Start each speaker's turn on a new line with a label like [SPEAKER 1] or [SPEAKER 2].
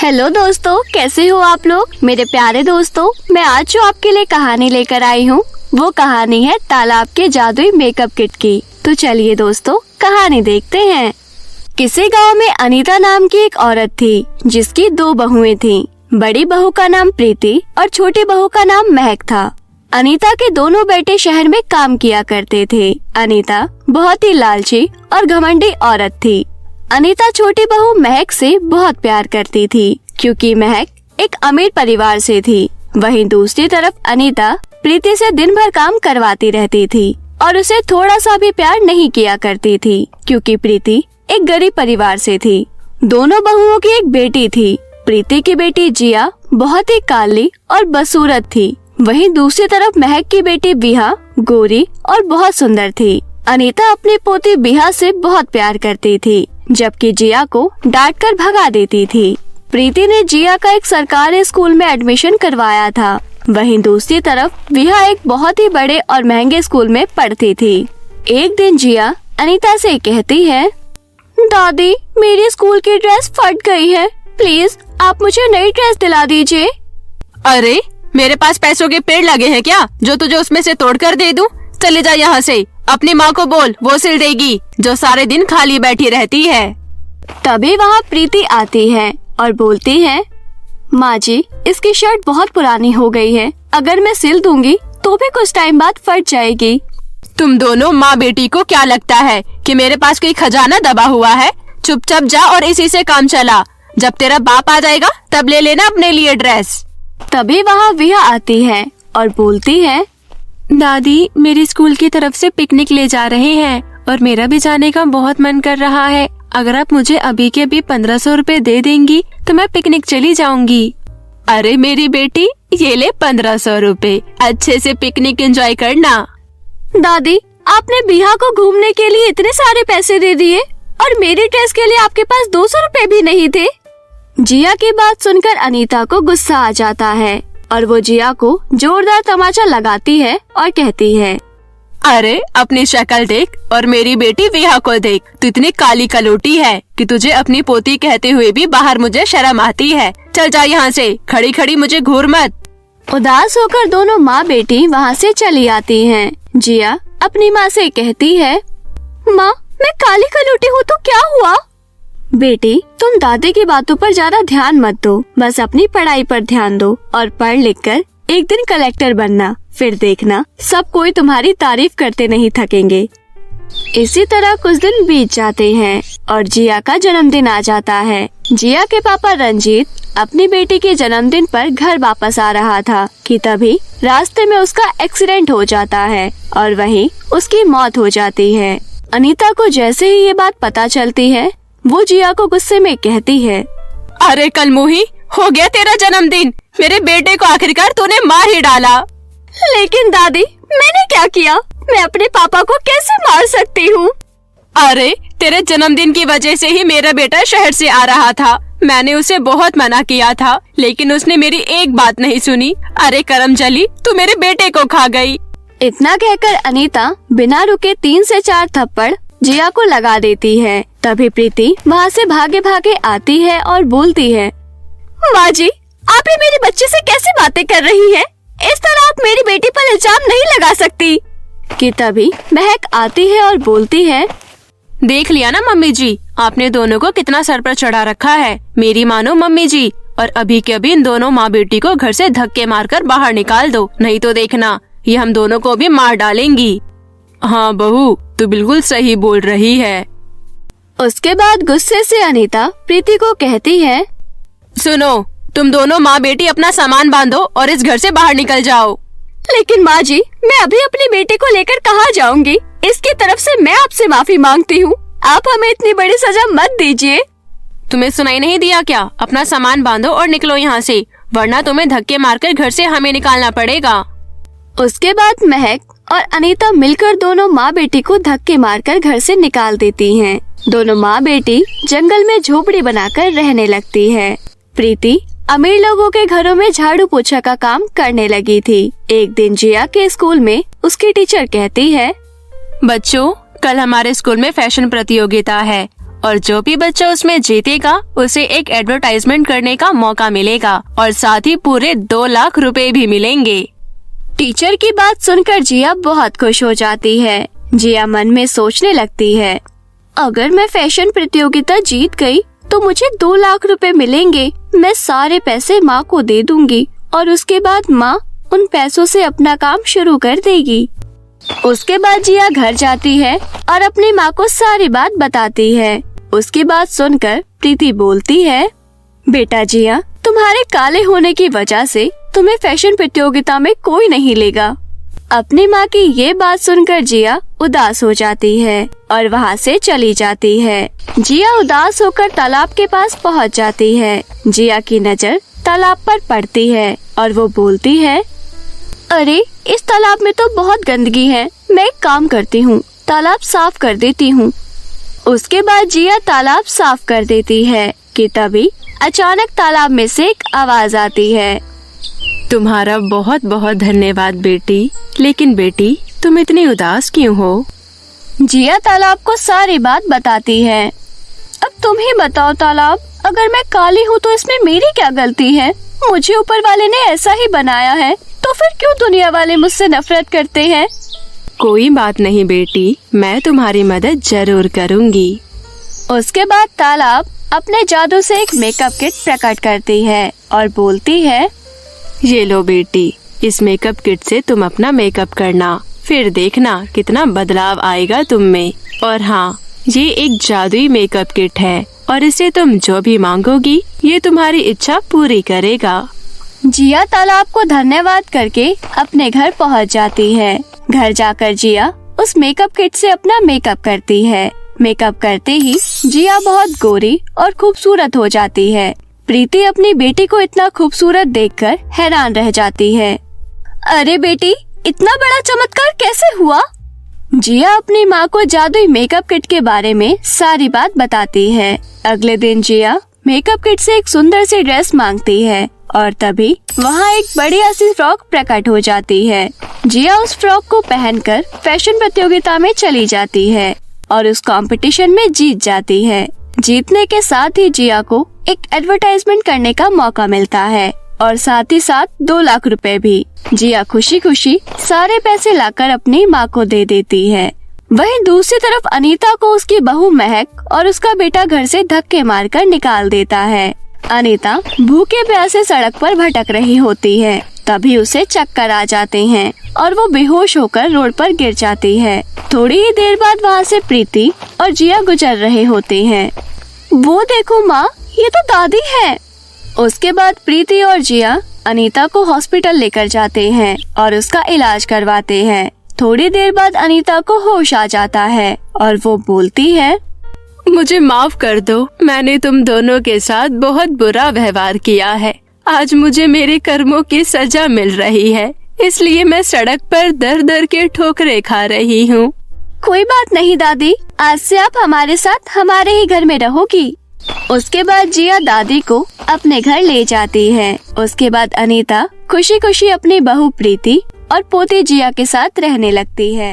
[SPEAKER 1] Hello दोस्तों, कैसे हो आप लोग मेरे प्यारे दोस्तों। मैं आज जो आपके लिए कहानी लेकर आई हूँ वो कहानी है तालाब के जादुई मेकअप किट की। तो चलिए दोस्तों कहानी देखते हैं। किसी गांव में अनीता नाम की एक औरत थी जिसकी 2 बहुएं थीं। बड़ी बहू का नाम प्रीति और छोटी बहू का नाम महक था। अनीता के दोनों बेटे शहर में काम किया करते थे। अनीता बहुत ही लालची और घमंडी औरत थी। अनीता छोटी बहू महक से बहुत प्यार करती थी क्योंकि महक एक अमीर परिवार से थी। वहीं दूसरी तरफ अनीता प्रीति से दिन भर काम करवाती रहती थी और उसे थोड़ा सा भी प्यार नहीं किया करती थी क्योंकि प्रीति एक गरीब परिवार से थी। दोनों बहुओं की एक बेटी थी। प्रीति की बेटी जिया बहुत ही काली और बदसूरत थी। वहीं दूसरी तरफ महक की बेटी बिहा गोरी और बहुत सुंदर थी। अनीता अपनी पोती बिहा से बहुत प्यार करती थी जबकि जिया को डांट कर भगा देती थी। प्रीति ने जिया का एक सरकारी स्कूल में एडमिशन करवाया था। वहीं दूसरी तरफ बिहा एक बहुत ही बड़े और महंगे स्कूल में पढ़ती थी। एक दिन जिया अनीता से कहती है, दादी मेरी स्कूल की ड्रेस फट गई है, प्लीज आप मुझे नई ड्रेस दिला दीजिए।
[SPEAKER 2] अरे मेरे पास पैसों के पेड़ लगे हैं क्या जो तुझे उसमें से तोड़कर दे दूं? चले जा यहाँ से। अपनी माँ को बोल, वो सिल देगी जो सारे दिन खाली बैठी रहती है।
[SPEAKER 1] तभी वहाँ प्रीति आती है और बोलती है, माँ जी इसकी शर्ट बहुत पुरानी हो गई है, अगर मैं सिल दूंगी तो भी कुछ टाइम बाद फट जाएगी।
[SPEAKER 2] तुम दोनों माँ बेटी को क्या लगता है कि मेरे पास कोई खजाना दबा हुआ है? चुपचाप जा और इसी से काम चला। जब तेरा बाप आ जाएगा तब ले लेना अपने लिए ड्रेस।
[SPEAKER 1] तभी वहाँ विहा आती है और बोलती है,
[SPEAKER 3] दादी मेरी स्कूल की तरफ से पिकनिक ले जा रहे हैं और मेरा भी जाने का बहुत मन कर रहा है। अगर आप मुझे अभी के अभी 1500 रुपए दे देंगी तो मैं पिकनिक चली जाऊंगी।
[SPEAKER 2] अरे मेरी बेटी, ये ले 1500 रुपए, अच्छे से पिकनिक एंजॉय करना।
[SPEAKER 1] दादी आपने बिहा को घूमने के लिए इतने सारे पैसे दे दिए और मेरी ड्रेस के लिए आपके पास 200 रुपए भी नहीं थे। जिया की बात सुनकर अनीता को गुस्सा आ जाता है और वो जिया को जोरदार तमाचा लगाती है और कहती है,
[SPEAKER 2] अरे अपनी शक्ल देख और मेरी बेटी विहा को देख। तू इतनी काली कलोटी है कि तुझे अपनी पोती कहते हुए भी बाहर मुझे शर्म आती है। चल जा यहाँ से, खड़ी खड़ी मुझे घूर मत।
[SPEAKER 1] उदास होकर दोनों माँ बेटी वहाँ से चली आती हैं। जिया अपनी माँ से कहती है, माँ मैं काली कलोटी हूँ तो क्या हुआ? बेटी तुम दादी की बातों पर ज्यादा ध्यान मत दो, बस अपनी पढ़ाई पर ध्यान दो और पढ़ लिख कर एक दिन कलेक्टर बनना। फिर देखना सब कोई तुम्हारी तारीफ करते नहीं थकेंगे। इसी तरह कुछ दिन बीत जाते हैं और जिया का जन्मदिन आ जाता है। जिया के पापा रंजीत अपनी बेटी के जन्मदिन पर घर वापस आ रहा था कि तभी रास्ते में उसका एक्सीडेंट हो जाता है और वहीं उसकी मौत हो जाती है। अनीता को जैसे ही ये बात पता चलती है वो जिया को गुस्से में कहती है,
[SPEAKER 2] अरे कलमुही, हो गया तेरा जन्मदिन, मेरे बेटे को आखिरकार तूने मार ही डाला।
[SPEAKER 1] लेकिन दादी मैंने क्या किया? मैं अपने पापा को कैसे मार सकती हूँ?
[SPEAKER 2] अरे तेरे जन्मदिन की वजह से ही मेरा बेटा शहर से आ रहा था। मैंने उसे बहुत मना किया था लेकिन उसने मेरी एक बात नहीं सुनी। अरे करमजली, तू मेरे बेटे को खा गई।
[SPEAKER 1] इतना कहकर अनीता बिना रुके 3 से 4 थप्पड़ जिया को लगा देती है। तभी प्रीति वहाँ से भागे भागे आती है और बोलती है, माँ जी आप ही मेरे बच्चे से कैसी बातें कर रही हैं? इस तरह आप मेरी बेटी पर इल्जाम नहीं लगा सकती। कि तभी महक आती है और बोलती है,
[SPEAKER 2] देख लिया ना मम्मी जी, आपने दोनों को कितना सर पर चढ़ा रखा है। मेरी मानो मम्मी जी, और अभी के अभी इन दोनों माँ बेटी को घर से धक्के मारकर बाहर निकाल दो, नहीं तो देखना ये हम दोनों को भी मार डालेंगी। हाँ बहू, तू बिल्कुल सही बोल रही है।
[SPEAKER 1] उसके बाद गुस्से से अनीता प्रीति को कहती है,
[SPEAKER 2] सुनो, तुम दोनों माँ बेटी अपना सामान बांधो और इस घर से बाहर निकल जाओ।
[SPEAKER 1] लेकिन माँ जी मैं अभी अपनी बेटी को लेकर कहाँ जाऊंगी? इसकी तरफ से मैं आपसे माफी मांगती हूँ, आप हमें इतनी बड़ी सजा मत दीजिए।
[SPEAKER 2] तुम्हें सुनाई नहीं दिया क्या? अपना सामान बांधो और निकलो यहाँ से, वरना तुम्हें धक्के मारकर घर से हमें निकालना पड़ेगा।
[SPEAKER 1] उसके बाद महक और अनीता मिलकर दोनों माँ बेटी को धक्के मारकर घर से निकाल देती हैं। दोनों माँ बेटी जंगल में झोपड़ी बनाकर रहने लगती है। प्रीति अमीर लोगों के घरों में झाड़ू पोछा का काम करने लगी थी। एक दिन जिया के स्कूल में उसकी टीचर कहती है,
[SPEAKER 2] बच्चों कल हमारे स्कूल में फैशन प्रतियोगिता है और जो भी बच्चा उसमें जीतेगा उसे एक एडवर्टाइजमेंट करने का मौका मिलेगा और साथ ही पूरे 2 लाख रुपए भी मिलेंगे।
[SPEAKER 1] टीचर की बात सुनकर जिया बहुत खुश हो जाती है। जिया मन में सोचने लगती है, अगर मैं फैशन प्रतियोगिता जीत गई तो मुझे 2 लाख रुपए मिलेंगे। मैं सारे पैसे माँ को दे दूंगी और उसके बाद माँ उन पैसों से अपना काम शुरू कर देगी। उसके बाद जिया घर जाती है और अपनी माँ को सारी बात बताती है। उसकी बात सुनकर प्रीति बोलती है, बेटा जिया, तुम्हारे काले होने की वजह से तुम्हें फैशन प्रतियोगिता में कोई नहीं लेगा। अपनी माँ की ये बात सुनकर जिया उदास हो जाती है और वहाँ से चली जाती है। जिया उदास होकर तालाब के पास पहुँच जाती है। जिया की नजर तालाब पर पड़ती है और वो बोलती है, अरे इस तालाब में तो बहुत गंदगी है। मैं एक काम करती हूँ, तालाब साफ कर देती हूँ। उसके बाद जिया तालाब साफ कर देती है कि तभी अचानक तालाब में से एक आवाज आती है,
[SPEAKER 2] तुम्हारा बहुत बहुत धन्यवाद बेटी, लेकिन बेटी तुम इतनी उदास क्यों हो?
[SPEAKER 1] जिया तालाब को सारी बात बताती है। अब तुम ही बताओ तालाब, अगर मैं काली हूँ तो इसमें मेरी क्या गलती है? मुझे ऊपर वाले ने ऐसा ही बनाया है, तो फिर क्यों दुनिया वाले मुझसे नफरत करते हैं?
[SPEAKER 2] कोई बात नहीं बेटी, मैं तुम्हारी मदद जरूर करूँगी।
[SPEAKER 1] उसके बाद तालाब अपने जादू से एक मेकअप किट प्रकट करती है और बोलती है,
[SPEAKER 2] ये लो बेटी, इस मेकअप किट से तुम अपना मेकअप करना, फिर देखना कितना बदलाव आएगा तुम में। और हाँ, ये एक जादुई मेकअप किट है और इसे तुम जो भी मांगोगी ये तुम्हारी इच्छा पूरी करेगा।
[SPEAKER 1] जिया तालाब को धन्यवाद करके अपने घर पहुंच जाती है। घर जाकर जिया उस मेकअप किट से अपना मेकअप करती है। मेकअप करते ही जिया बहुत गोरी और खूबसूरत हो जाती है। प्रीति अपनी बेटी को इतना खूबसूरत देखकर हैरान रह जाती है। अरे बेटी, इतना बड़ा चमत्कार कैसे हुआ? जिया अपनी माँ को जादुई मेकअप किट के बारे में सारी बात बताती है। अगले दिन जिया मेकअप किट से एक सुंदर सी ड्रेस मांगती है और तभी वहाँ एक बढ़िया सी फ्रॉक प्रकट हो जाती है। जिया उस फ्रॉक को पहनकर फैशन प्रतियोगिता में चली जाती है और उस कंपटीशन में जीत जाती है। जीतने के साथ ही जिया को एक एडवर्टाइजमेंट करने का मौका मिलता है और साथ ही साथ 2 लाख रुपए भी। जिया खुशी खुशी सारे पैसे लाकर अपनी माँ को दे देती है। वहीं दूसरी तरफ अनीता को उसकी बहू महक और उसका बेटा घर से धक्के मारकर निकाल देता है। अनीता भूखे प्यासे सड़क पर भटक रही होती है। तभी उसे चक्कर आ जाते हैं और वो बेहोश होकर रोड पर गिर जाती है। थोड़ी ही देर बाद वहाँ से प्रीति और जिया गुजर रहे होते हैं। वो देखो माँ, ये तो दादी है। उसके बाद प्रीति और जिया अनीता को हॉस्पिटल लेकर जाते हैं और उसका इलाज करवाते हैं। थोड़ी देर बाद अनीता को होश आ जाता है और वो बोलती है,
[SPEAKER 2] मुझे माफ कर दो, मैंने तुम दोनों के साथ बहुत बुरा व्यवहार किया है। आज मुझे मेरे कर्मों की सजा मिल रही है, इसलिए मैं सड़क पर दर दर के ठोकरें खा रही हूँ।
[SPEAKER 1] कोई बात नहीं दादी, आज से आप हमारे साथ हमारे ही घर में रहोगी। उसके बाद जिया दादी को अपने घर ले जाती है। उसके बाद अनीता खुशी खुशी अपनी बहू प्रीति और पोती जिया के साथ रहने लगती है।